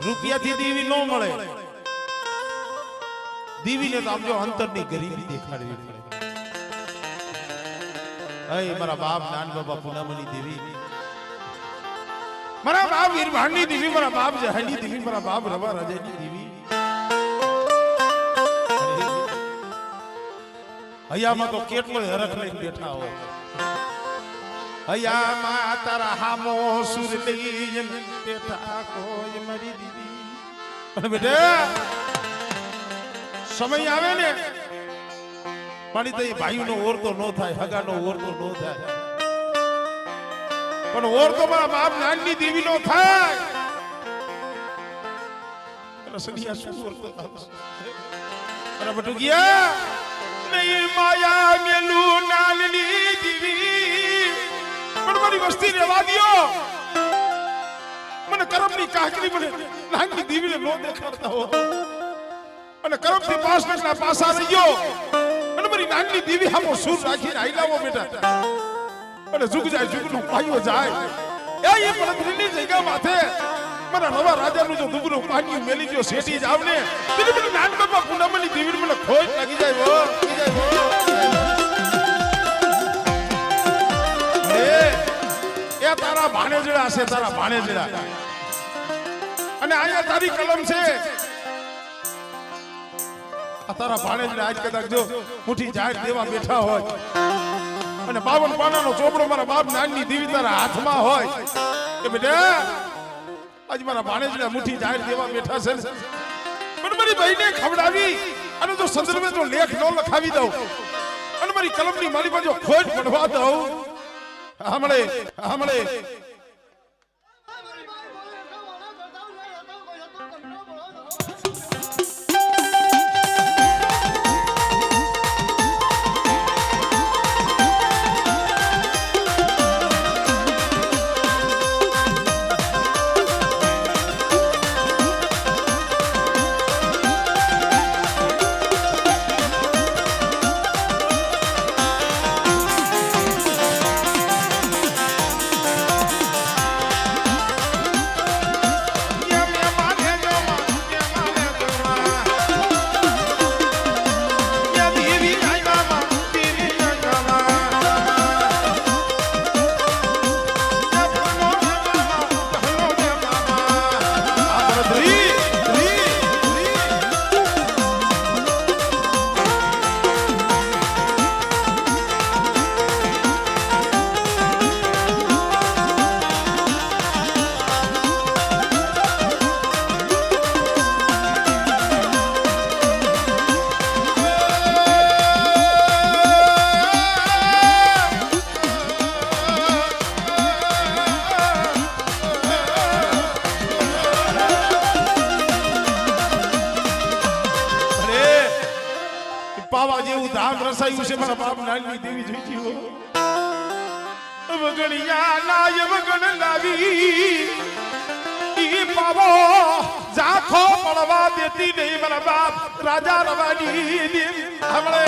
રૂપિયાથી દેવી ન મળે. દેવીને તો આમ જો અંતરની ગરીબી દેખાડવી પડે. અય મારા બાપ નાન બાબા પૂનમની દેવી, મારા બાપ વીરભાણની દેવી, મારા બાપ જહાની દેવી, મારા બાપ રવા રાજાની દેવી. હૈયામાં તો કેટલો હરખ લઈને બેઠા હોય. હૈયામાં તારા હામો સુર લઈને બેઠા કોઈ મારી દીદી. અને બેટા સમય આવે ને પાણી તો ભાઈનો ઓર તો ન થાય, હગાનો ઓર તો ન થાય, પણ ઓર તો મારા બાપ નાનની દેવી નો થાય. રસડિયા શું ઓર તો અરે બટુકિયા નહીં માયા મેલું નાનની દેવી, પણ મારી વસ્તી રહેવા દ્યો. મને કરમની કાકરી મને નાનની દેવીને નો દેખાડતા હો, અને કરમથી પાસના પાસા રહી ગયો, અને મારી નાનની દેવી હામો સુર રાખીને આઈલાવો બેટા. અને જુગ જાય જુગનો પાયો જાય એ પડતરીની જગ્યા માથે મારા નવા રાજાનું જો દુગનું પાણી મેલી ગયો શેઠી જાવ ને એટલે મને નાન બાપા પૂનમની દેવી મને ખોટ લાગી જાય હો, લાગી જાય હો. એ તારા ભાણેજડા છે, તારા ભાણેજડા. અને આયા તારી કલમ છે. આ તારા ભાણેજડા આજ કદાચ જો મુઠી જાહેર દેવા બેઠા હોય અને 52 પાનાનો ચોપડો મારા બાપ નાનની દેવી તારા હાથમાં હોય કે બેટા આજ મારા ભાણેજડા મુઠી જાહેર દેવા બેઠા છે, પણ મારી બહેને ખવડાવી અને તો સંદર્ભે તો લેખ ન લખાવી દઉં અને મારી કલમની મારી બાજુ ખોટ પડવા દઉં. હમણે પાવા જેવું ધામ રસાયું છે મારા બાપ નાનની દેવી જોઈતી હો. વગણિયા લાય વગણ લાવી ઈ પાવો ઝાખો પડવા દેતી નહીં મારા બાપ રાજા રવાની દેવી. હમણે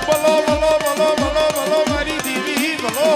બોલો બોલો બોલો બોલો બોલો મારી દેવી બોલો.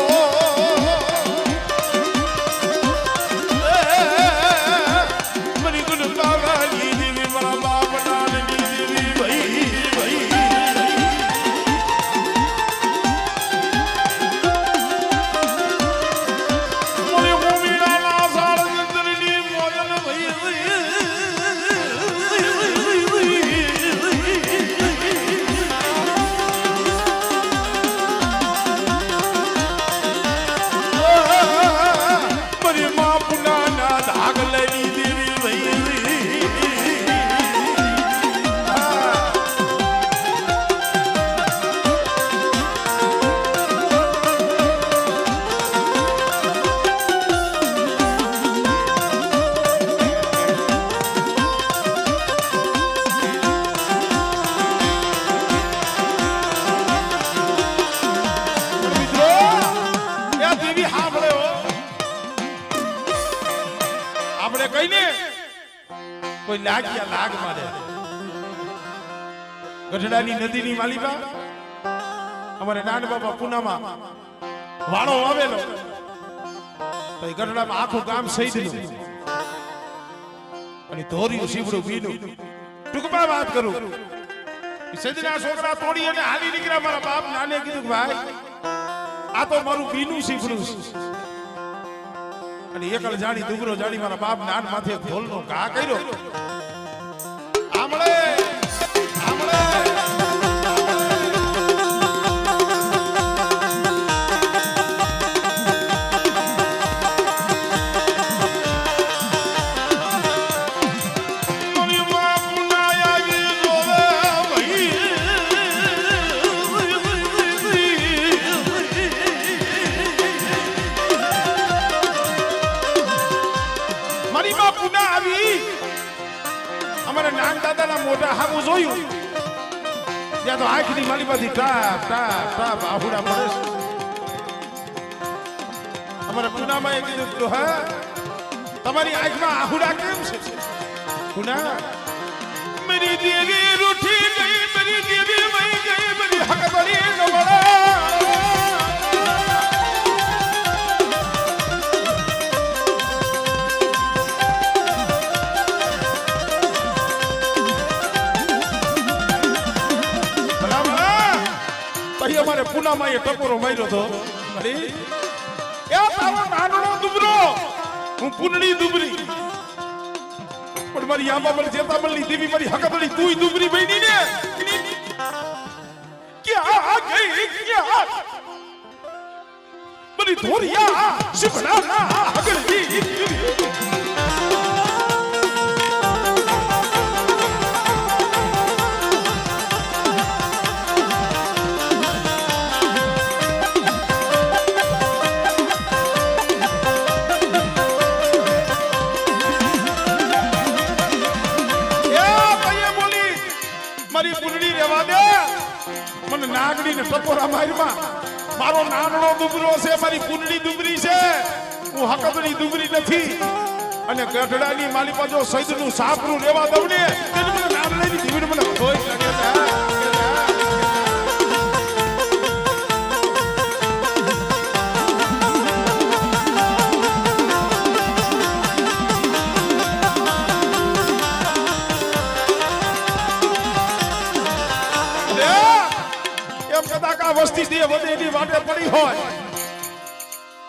કોઈ લાગ્યા લાગ મારે ગઢડાની નદીની માલિકા અમારે નાન બાપા પુનામાં વાળો આવેલો તો એ ગઢડામાં આખું ગામ સહી દીધું અને ધોર્યું શીવડું બીનું ટૂંકમાં વાત કરું સજના છોકરા તોડી અને હાલી નીકળ્યા મારા બાપ નાને કીધું ભાઈ આ તો મારું બીનું શીવડું અને એકલ જાણી દુબરો જાણી મારા બાપ નાન માથે ઢોલનો ઘા કર્યો આમળે આમળે મોટા હામું જોયું ત્યાં તો આંખની માલીમાંથી ટાપ ટાપ ટાપ આહુડા પડે અમારા પુનામાં એ કીધું હા તમારી આંખમાં આહુડા કેમ છે પુના મેરી દેવી રૂઠી ગઈ મેરી દેવી વહી ગઈ મેરી હકબરી નવડા અમારે પુનામાં એ ટકોરો માર્યો તો અરે એ તારો નાનો દુબરો હું પુનડી દુબરી પણ મારી આંબામલ જેતામલની દેવી મારી હકબળી તુંય દુબરી બની ને ક્યાં ગઈ ક્યાં મારી ધોરિયા શિવના હકડી નાગડી ને ટકોરા મારમાં મારો નાનનો દુબરો છે મારી પુનડી દુબરી છે હું હકબની દુબરી નથી અને ગઢડાની માલી પાછો સૈદનું સાપરું લેવા દઉં ને તેને મને નાનની દીવીને મને ખોઈ લાગે વસ્તી દે વધેલી વાટે પડી હોય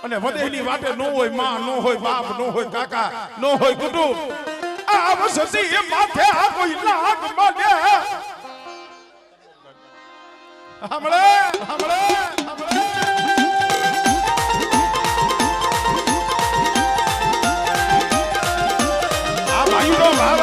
અને વધેલી વાટે નો હોય માં નો હોય બાપ નો હોય કાકા નો હોય કુટુંબ આ વસ્તી એ માથે આ કોઈ લાગ માગે હમણે હમણે હમણે આ ભાઈનો ભાવ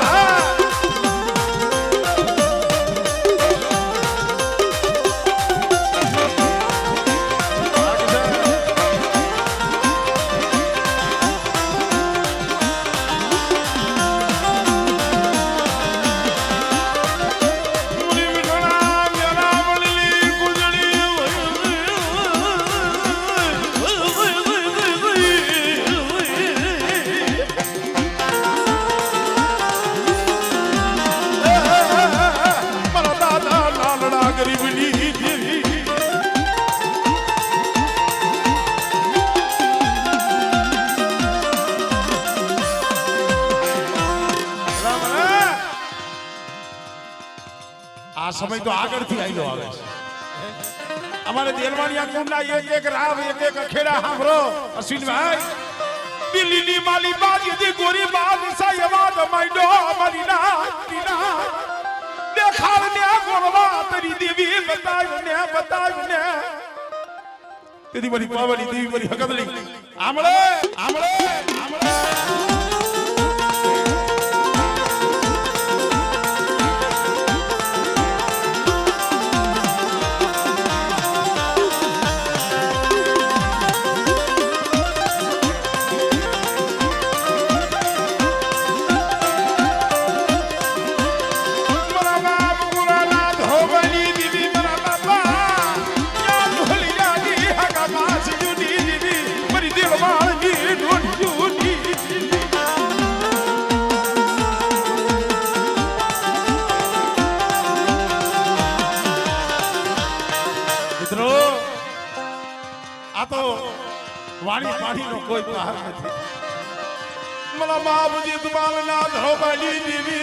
સમય તો આગળથી આયલો આવે છે અમારે દેલવાડિયા કુંડના એક રાવ એક ખેડા હાંભરો અશ્વિનભાઈ દિલ્હીની માલી બાજી ગોરી બાદ સાયવાદ માંડો અમારી ના દેખાડ ને ગોરવા તરી દેવી બતાવ ને તેદી મારી પાવડી દેવી મારી હકબલી આમળે આમળે આમળે મિત્રો આ તો વાણી પાણીનો કોઈ પાર નથી. मला बाबूजी तुम्हाला ना धोबाली देवी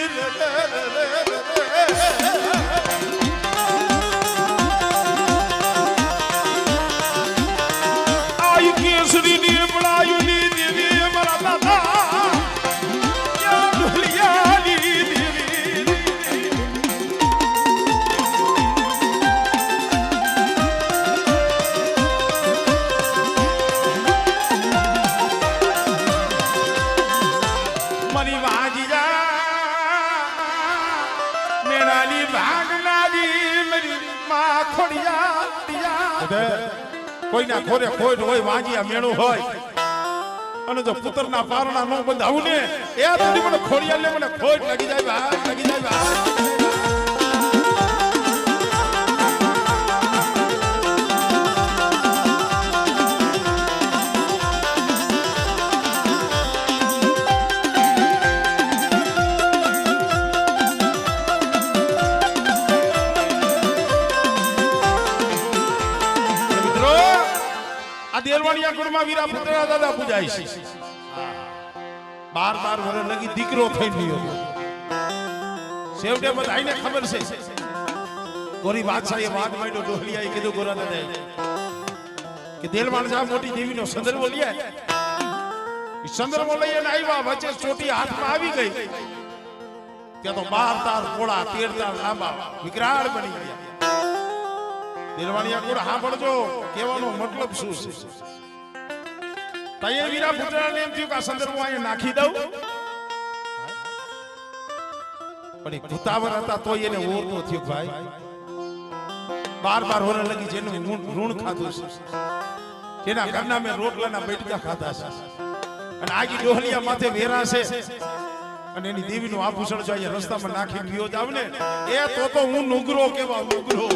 आई केसरी नी बनायु नी देवी मला दादा या ढोलियाली देवी मरी वाजिया मेराली भागनाली मेरी मां खोड़िया दिया કોઈના ખોરે ખોટ હોય વાંજિયા મેળો હોય અને જો પુત્રના પારણા નો બંધાવું ને એ થોડી મને ખોડિયા લે મને ખોટ લાગી જાય ભાઈ લાગી જાય ભાઈ. દેલવાડિયા કુળમાં વીરા પુત્રના દાદા પૂજાય છે. 12 વર્ષ લગી દીકરો થઈ ગયો. છેવટે બધાઈને ખબર છે ગોરી બાદશાહે વાત માંડ્યો ડોહલિયાએ કીધું ગોરા દાદાએ કે દેલવાડ જા મોટી દેવીનો સંદર્ભ લઈ આય. એ સંદર્ભ લઈને આવ્યા વચ્ચે ચોટી હાથમાં આવી ગઈ ત્યાં તો 12 તાર પોળા 13 તાર લાંબા વિકરાળ બની ગયા. દેલવાડિયા કુળ સાંભળજો કહેવાનો મતલબ શું છે. તઈએ વીરા પુત્રને એમ થયું કે આ સંદર્ભ અહીંયા નાખી દઉં પણ એ ભૂતાવર હતા તો એને ઓર તો થયો ભાઈ. 12 વર્ષ લગી જેનું ઋણ ખાધું છે જેના ઘરના મેં રોટલાના બેટકા ખાધા છે અને આગી ડોહલિયા માથે વેરા છે અને એની દેવીનું આભૂષણ જો અહીંયા રસ્તામાં નાખી પીઓ જાવ ને એ તો હું નુગરો કેવા નુગરો.